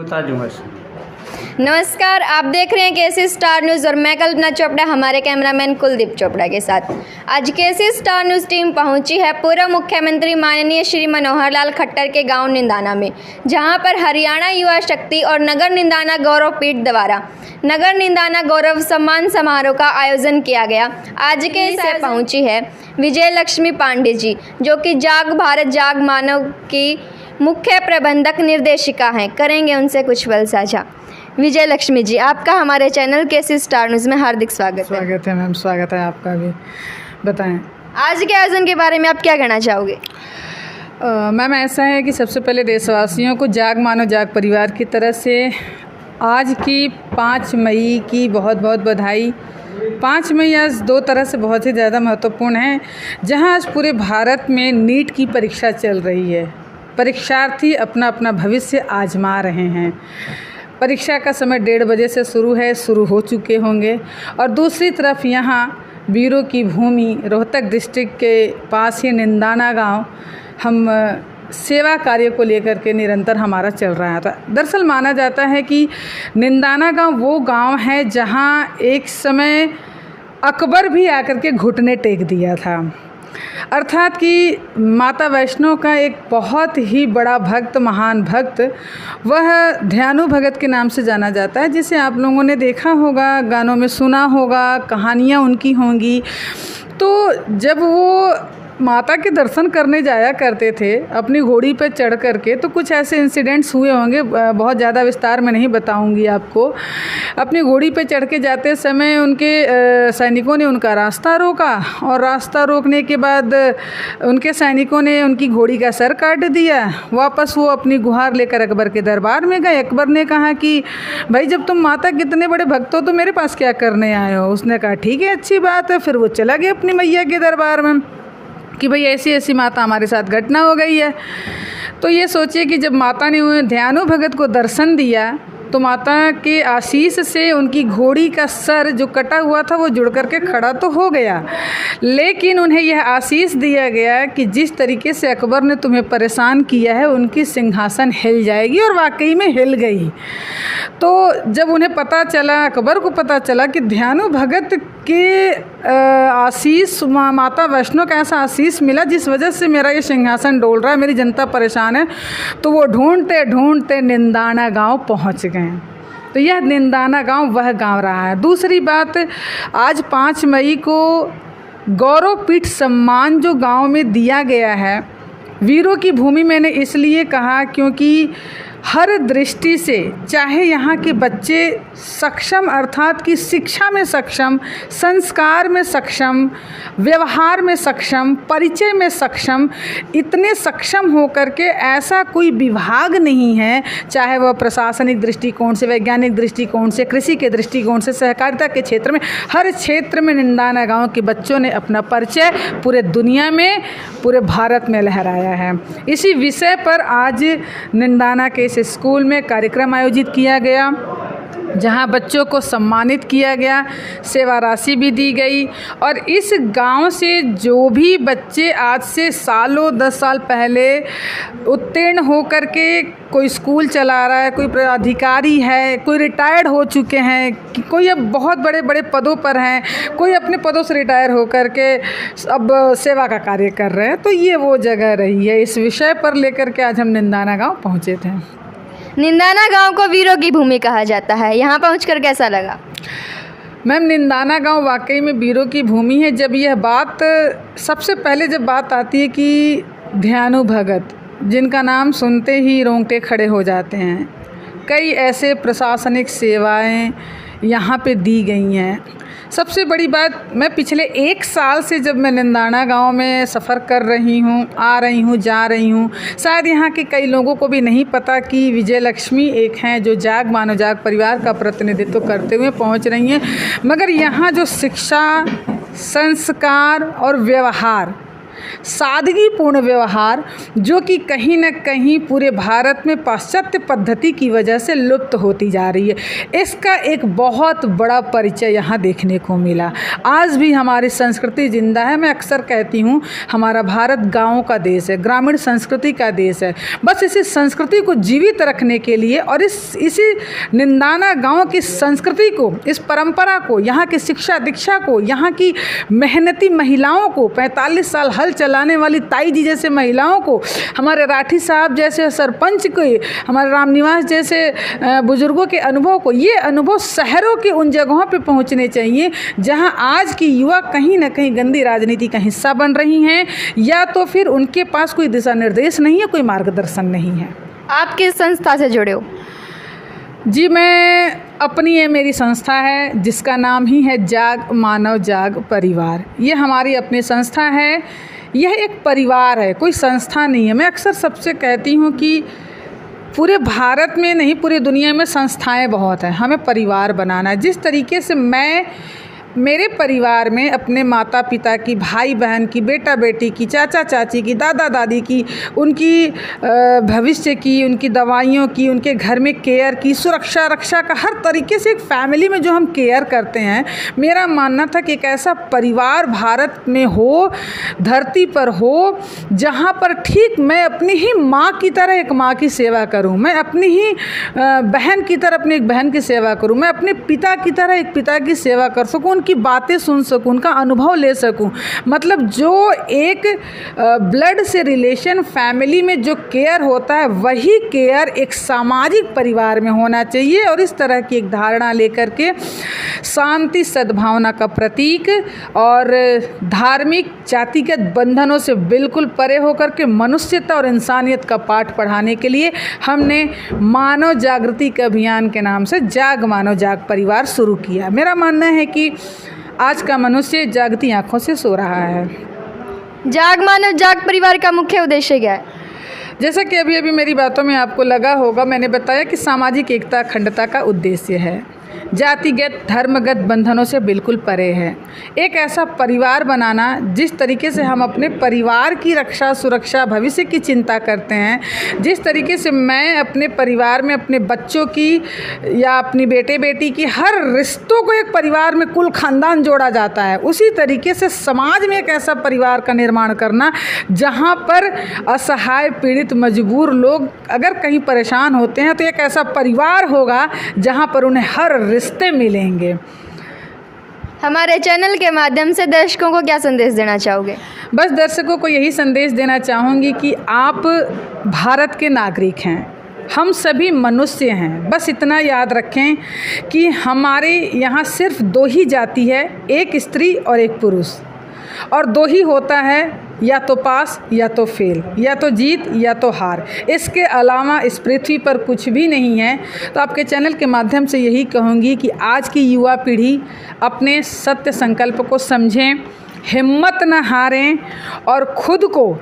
कुर्ता जुमस। नमस्कार, आप देख रहे हैं केसी स्टार न्यूज़ और मैं कल्पना चोपड़ा हमारे कैमरामैन कुलदीप चोपड़ा के साथ। आज केसी स्टार न्यूज़ टीम पहुंची है पूर्व मुख्यमंत्री माननीय श्री मनोहर लाल खट्टर के गांव निंदाना में, जहां पर हरियाणा युवा शक्ति और नगर निंदाना गौरव पीठ द्वारा नगर निंदाना गौरव सम्मान समारोह का आयोजन किया गया। आज के से पहुंची है विजय लक्ष्मी पांडे जी, जो कि जाग भारत जाग मानव की मुख्य प्रबंधक निर्देशिका हैं। करेंगे उनसे कुछ पल साझा। विजय लक्ष्मी जी, आपका हमारे चैनल केसी स्टार न्यूज़ में हार्दिक स्वागत है मैम। स्वागत है आपका भी। बताएं आज के आयोजन के बारे में आप क्या कहना चाहोगे? मैम, ऐसा है कि सबसे पहले देशवासियों को जाग मानव जाग परिवार की तरफ से आज की 5 मई की बहुत बहुत बधाई। 5 मई आज दो तरह से बहुत ही ज़्यादा महत्वपूर्ण है। जहां आज पूरे भारत में नीट की परीक्षा चल रही है, परीक्षार्थी अपना अपना भविष्य आजमा रहे हैं। परीक्षा का समय 1:30 बजे से शुरू हो चुके होंगे। और दूसरी तरफ यहाँ वीरों की भूमि रोहतक डिस्ट्रिक्ट के पास ही निंदाना गांव हम सेवा कार्य को लेकर के निरंतर हमारा चल रहा था। दरअसल माना जाता है कि निंदाना गांव वो गांव है जहां एक समय अकबर भी आकर के घुटने टेक दिया था। अर्थात कि माता वैष्णो का एक बहुत ही बड़ा भक्त, महान भक्त, वह ध्यानु भगत के नाम से जाना जाता है, जिसे आप लोगों ने देखा होगा, गानों में सुना होगा, कहानियाँ उनकी होंगी। तो जब वो माता के दर्शन करने जाया करते थे अपनी घोड़ी पर चढ़ करके, तो कुछ ऐसे इंसिडेंट्स हुए होंगे, बहुत ज़्यादा विस्तार में नहीं बताऊंगी आपको। अपनी घोड़ी पर चढ़ के जाते समय उनके सैनिकों ने उनका रास्ता रोका और रास्ता रोकने के बाद उनके सैनिकों ने उनकी घोड़ी का सर काट दिया। वापस वो अपनी गुहार लेकर अकबर के दरबार में गए। अकबर ने कहा कि भाई, जब तुम माता कितने बड़े भक्त हो तो मेरे पास क्या करने आए हो? उसने कहा ठीक है, अच्छी बात है। फिर वो चला गया अपनी मैया के दरबार में कि भाई ऐसी ऐसी माता हमारे साथ घटना हो गई है। तो ये सोचिए कि जब माता ने ध्यानु भगत को दर्शन दिया तो माता के आशीष से उनकी घोड़ी का सर जो कटा हुआ था वो जुड़ करके खड़ा तो हो गया, लेकिन उन्हें यह आशीष दिया गया कि जिस तरीके से अकबर ने तुम्हें परेशान किया है उनकी सिंहासन हिल जाएगी, और वाकई में हिल गई। तो जब उन्हें पता चला, अकबर को पता चला कि ध्यानु भगत के आशीष, माता वैष्णो का ऐसा आशीष मिला जिस वजह से मेरा ये सिंहासन डोल रहा है, मेरी जनता परेशान है, तो वो ढूंढते ढूंढते निंदाना गांव पहुंच गए। तो यह निंदाना गांव वह गांव रहा है। दूसरी बात, आज 5 मई को गौरव पीठ सम्मान जो गांव में दिया गया है, वीरों की भूमि मैंने इसलिए कहा क्योंकि हर दृष्टि से, चाहे यहाँ के बच्चे सक्षम, अर्थात कि शिक्षा में सक्षम, संस्कार में सक्षम, व्यवहार में सक्षम, परिचय में सक्षम, इतने सक्षम होकर के ऐसा कोई विभाग नहीं है, चाहे वह प्रशासनिक दृष्टिकोण से, वैज्ञानिक दृष्टिकोण से, कृषि के दृष्टिकोण से, सहकारिता के क्षेत्र में, हर क्षेत्र में निंदाना गांव के बच्चों ने अपना परिचय पूरे दुनिया में, पूरे भारत में लहराया है। इसी विषय पर आज निंदाना के स्कूल में कार्यक्रम आयोजित किया गया, जहां बच्चों को सम्मानित किया गया, सेवा राशि भी दी गई। और इस गांव से जो भी बच्चे आज से सालों 10 साल पहले उत्तीर्ण होकर के कोई स्कूल चला रहा है, कोई अधिकारी है, कोई रिटायर्ड हो चुके हैं, कोई अब बहुत बड़े बड़े पदों पर हैं, कोई अपने पदों से रिटायर होकर के अब सेवा का कार्य कर रहे हैं, तो ये वो जगह रही है। इस विषय पर लेकर के आज हम निंदाना गाँव पहुँचे थे। निंदाना गांव को वीरों की भूमि कहा जाता है, यहाँ पहुंचकर कैसा लगा? मैम, निंदाना गांव वाकई में वीरों की भूमि है। जब यह बात, सबसे पहले जब बात आती है कि ध्यानु भगत, जिनका नाम सुनते ही रोंगटे खड़े हो जाते हैं, कई ऐसे प्रशासनिक सेवाएं यहाँ पे दी गई हैं। सबसे बड़ी बात, मैं पिछले 1 साल से जब मैं निंदाना गांव में सफ़र कर रही हूँ, आ रही हूँ, जा रही हूँ, शायद यहाँ के कई लोगों को भी नहीं पता कि विजय लक्ष्मी एक हैं जो जाग मानव जाग परिवार का प्रतिनिधित्व करते हुए पहुँच रही हैं। मगर यहाँ जो शिक्षा, संस्कार और व्यवहार, सादगीपूर्ण व्यवहार, जो कि कहीं न कहीं पूरे भारत में पाश्चात्य पद्धति की वजह से लुप्त होती जा रही है। इसका एक बहुत बड़ा परिचय यहाँ देखने को मिला। आज भी हमारी संस्कृति जिंदा है। मैं अक्सर कहती हूँ हमारा भारत गाँव का देश है, ग्रामीण संस्कृति का देश है। बस इसी संस्कृति को जीवित रखने के लिए और इसी निंदाना गाँव की संस्कृति को, इस परंपरा को, यहाँ की शिक्षा दीक्षा को, यहाँ की मेहनती महिलाओं को, 45 साल हल चलाने वाली ताई जी जैसे महिलाओं को, हमारे राठी साहब जैसे सरपंच को, हमारे रामनिवास जैसे बुजुर्गों के अनुभव को, ये अनुभव शहरों के उन जगहों पे पहुंचने चाहिए जहां आज की युवा कहीं ना कहीं गंदी राजनीति का हिस्सा बन रही हैं, या तो फिर उनके पास कोई दिशा निर्देश नहीं है, कोई मार्गदर्शन नहीं है। आप किस संस्था से जुड़े हो? जी, मैं अपनी ये मेरी संस्था है जिसका नाम ही है जाग मानव जाग परिवार। ये हमारी अपनी संस्था है। यह एक परिवार है, कोई संस्था नहीं है। मैं अक्सर सबसे कहती हूँ कि पूरे भारत में नहीं, पूरी दुनिया में संस्थाएं बहुत हैं, हमें परिवार बनाना है। जिस तरीके से मैं मेरे परिवार में अपने माता पिता की, भाई बहन की, बेटा बेटी की, चाचा चाची की, दादा दादी की, उनकी भविष्य की, उनकी दवाइयों की, उनके घर में केयर की, सुरक्षा रक्षा का, हर तरीके से एक फैमिली में जो हम केयर करते हैं, मेरा मानना था कि एक ऐसा परिवार भारत में हो, धरती पर हो, जहाँ पर ठीक मैं अपनी ही माँ की तरह एक माँ की सेवा करूँ, मैं अपनी ही बहन की तरह अपनी एक बहन की सेवा करूँ, मैं अपने पिता की तरह एक पिता की सेवा कर सकूँ, की बातें सुन सकूं, उनका अनुभव ले सकूं। मतलब जो एक ब्लड से रिलेशन फैमिली में जो केयर होता है, वही केयर एक सामाजिक परिवार में होना चाहिए। और इस तरह की एक धारणा लेकर के शांति सद्भावना का प्रतीक और धार्मिक जातिगत बंधनों से बिल्कुल परे होकर के मनुष्यता और इंसानियत का पाठ पढ़ाने के लिए हमने मानव जागृति के अभियान के नाम से जाग मानव जाग परिवार शुरू किया। मेरा मानना है कि आज का मनुष्य जागती आंखों से सो रहा है। जाग मानव जाग परिवार का मुख्य उद्देश्य क्या है? जैसा कि अभी अभी मेरी बातों में आपको लगा होगा, मैंने बताया कि सामाजिक एकता अखंडता का उद्देश्य है, जातिगत धर्मगत बंधनों से बिल्कुल परे है। एक ऐसा परिवार बनाना जिस तरीके से हम अपने परिवार की रक्षा सुरक्षा भविष्य की चिंता करते हैं, जिस तरीके से मैं अपने परिवार में अपने बच्चों की या अपनी बेटे बेटी की हर रिश्तों को एक परिवार में कुल खानदान जोड़ा जाता है, उसी तरीके से समाज में एक ऐसा परिवार का निर्माण करना जहाँ पर असहाय पीड़ित मजबूर लोग अगर कहीं परेशान होते हैं तो एक ऐसा परिवार होगा जहाँ पर उन्हें हर रिश्ते मिलेंगे। हमारे चैनल के माध्यम से दर्शकों को क्या संदेश देना चाहोगे? बस दर्शकों को यही संदेश देना चाहूँगी कि आप भारत के नागरिक हैं, हम सभी मनुष्य हैं। बस इतना याद रखें कि हमारे यहाँ सिर्फ 2 ही जाति है, एक स्त्री और एक पुरुष, और 2 ही होता है, या तो पास या तो फेल, या तो जीत या तो हार। इसके अलावा इस पृथ्वी पर कुछ भी नहीं है। तो आपके चैनल के माध्यम से यही कहूँगी कि आज की युवा पीढ़ी अपने सत्य संकल्प को समझें, हिम्मत न हारें और खुद को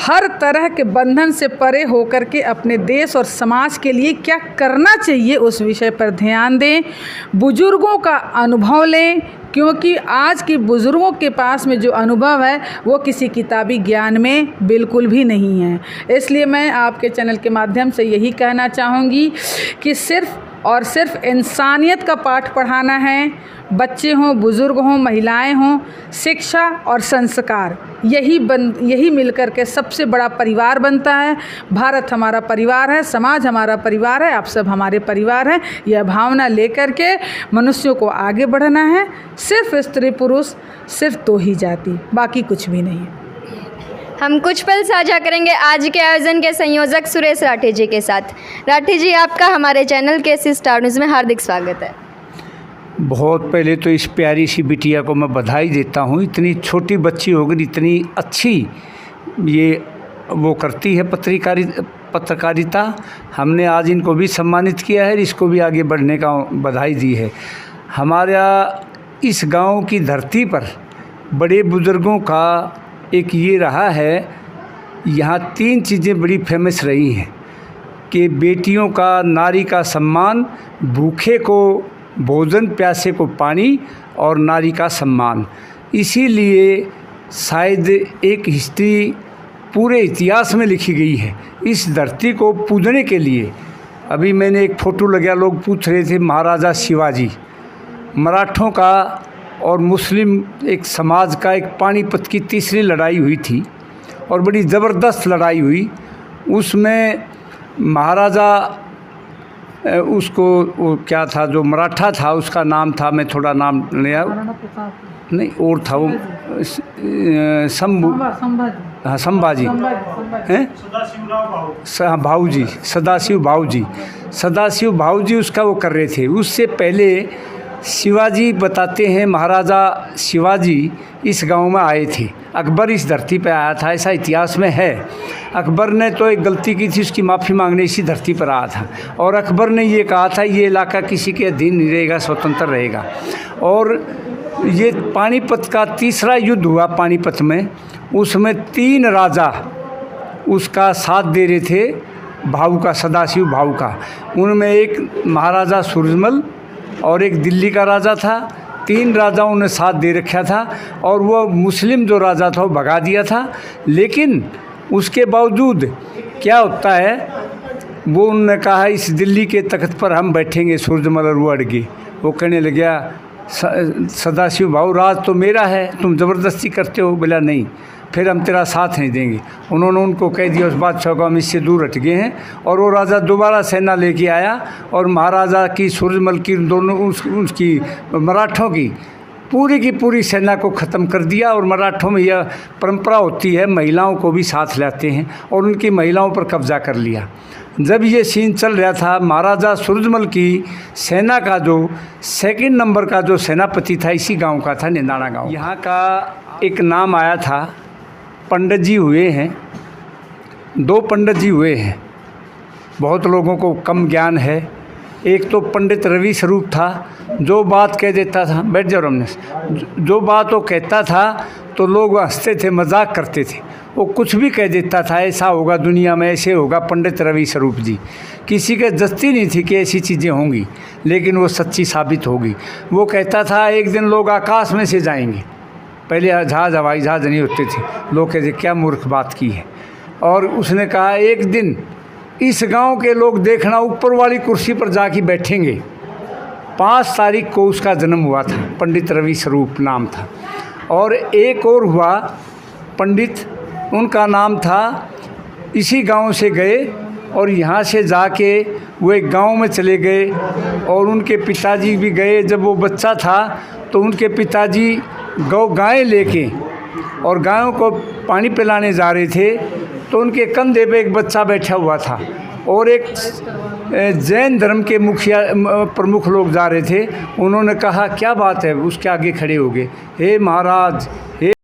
हर तरह के बंधन से परे होकर के अपने देश और समाज के लिए क्या करना चाहिए उस विषय पर ध्यान दें। बुजुर्गों का अनुभव लें, क्योंकि आज के बुज़ुर्गों के पास में जो अनुभव है वो किसी किताबी ज्ञान में बिल्कुल भी नहीं है। इसलिए मैं आपके चैनल के माध्यम से यही कहना चाहूँगी कि सिर्फ़ और सिर्फ इंसानियत का पाठ पढ़ाना है। बच्चे हों, बुज़ुर्ग हों, महिलाएं हों, शिक्षा और संस्कार यही मिलकर के सबसे बड़ा परिवार बनता है। भारत हमारा परिवार है, समाज हमारा परिवार है, आप सब हमारे परिवार हैं। यह भावना लेकर के मनुष्यों को आगे बढ़ना है। सिर्फ स्त्री पुरुष, सिर्फ 2 ही जाति, बाकी कुछ भी नहीं। हम कुछ पल साझा करेंगे आज के आयोजन के संयोजक सुरेश राठी जी के साथ। राठी जी, आपका हमारे चैनल केसी स्टार न्यूज़ में हार्दिक स्वागत है। बहुत पहले तो इस प्यारी सी बिटिया को मैं बधाई देता हूँ। इतनी छोटी बच्ची होगी, इतनी अच्छी ये वो करती है पत्रकारिता। हमने आज इनको भी सम्मानित किया है, इसको भी आगे बढ़ने का बधाई दी है। हमारा इस गांव की धरती पर बड़े बुज़ुर्गों का एक ये रहा है, यहाँ 3 चीज़ें बड़ी फेमस रही हैं कि बेटियों का, नारी का सम्मान, भूखे को भोजन, प्यासे को पानी और नारी का सम्मान। इसीलिए शायद एक हिस्ट्री पूरे इतिहास में लिखी गई है। इस धरती को पूजने के लिए अभी मैंने एक फ़ोटो लगाया, लोग पूछ रहे थे महाराजा शिवाजी, मराठों का और मुस्लिम एक समाज का एक पानीपत की तीसरी लड़ाई हुई थी और बड़ी ज़बरदस्त लड़ाई हुई। उसमें महाराजा उसको वो क्या था जो मराठा था उसका नाम था, मैं थोड़ा नाम लिया नहीं और था वो शंभू, हाँ संभाजी हैं, भाऊजी, सदाशिव भाऊजी उसका वो कर रहे थे। उससे पहले शिवाजी बताते हैं महाराजा शिवाजी इस गांव में आए थे, अकबर इस धरती पे आया था, ऐसा इतिहास में है। अकबर ने तो एक गलती की थी, उसकी माफ़ी मांगने इसी धरती पर आया था और अकबर ने ये कहा था ये इलाका किसी के अधीन नहीं रहेगा, स्वतंत्र रहेगा। और ये पानीपत का तीसरा युद्ध हुआ पानीपत में, उसमें 3 राजा उसका साथ दे रहे थे, भाऊ का, सदाशिव भाऊ का। उनमें एक महाराजा सूरजमल और एक दिल्ली का राजा था, 3 राजाओं ने साथ दे रखा था और वह मुस्लिम जो राजा था वो भगा दिया था। लेकिन उसके बावजूद क्या होता है, वो उन्होंने कहा इस दिल्ली के तख्त पर हम बैठेंगे, सूरजमल और वो अड़ गए। वो कहने लग गया सदाशिव भाऊ राज तो मेरा है, तुम ज़बरदस्ती करते हो। बोला नहीं, फिर हम तेरा साथ नहीं देंगे। उन्होंने उनको कह दिया उस बादशाह को हम इससे दूर हट गए हैं। और वो राजा दोबारा सेना लेके आया और महाराजा की, सूरजमल की, दोनों उसकी मराठों की पूरी सेना को ख़त्म कर दिया। और मराठों में यह परंपरा होती है महिलाओं को भी साथ लाते हैं और उनकी महिलाओं पर कब्जा कर लिया। जब ये सीन चल रहा था, महाराजा सूरजमल की सेना का जो 2 नंबर का जो सेनापति था इसी गांव का था, निंदाना गांव। यहाँ का एक नाम आया था, पंडित जी हुए हैं, 2 पंडित जी हुए हैं, बहुत लोगों को कम ज्ञान है। एक तो पंडित रवि स्वरूप था, जो बात कह देता था, बैठ जाओ रमनेश, जो बात वो कहता था तो लोग हंसते थे, मजाक करते थे। वो कुछ भी कह देता था, ऐसा होगा दुनिया में, ऐसे होगा। पंडित रवि स्वरूप जी, किसी के दस्ती नहीं थी कि ऐसी चीज़ें होंगी, लेकिन वो सच्ची साबित होगी। वो कहता था एक दिन लोग आकाश में से जाएंगे, पहले जहाज़, हवाई जहाज़ नहीं होते थे। लोग कहते क्या मूर्ख बात की है। और उसने कहा एक दिन इस गांव के लोग देखना ऊपर वाली कुर्सी पर जाके बैठेंगे। 5 तारीख को उसका जन्म हुआ था, पंडित रवि स्वरूप नाम था। और एक और हुआ पंडित, उनका नाम था, इसी गांव से गए और यहाँ से जाके वो एक गांव में चले गए और उनके पिताजी भी गए। जब वो बच्चा था तो उनके पिताजी गाय लेके और गायों को पानी पिलाने जा रहे थे, तो उनके कंधे पे एक बच्चा बैठा हुआ था और एक जैन धर्म के मुखिया प्रमुख लोग जा रहे थे। उन्होंने कहा क्या बात है, उसके आगे खड़े हो गए, हे महाराज, हे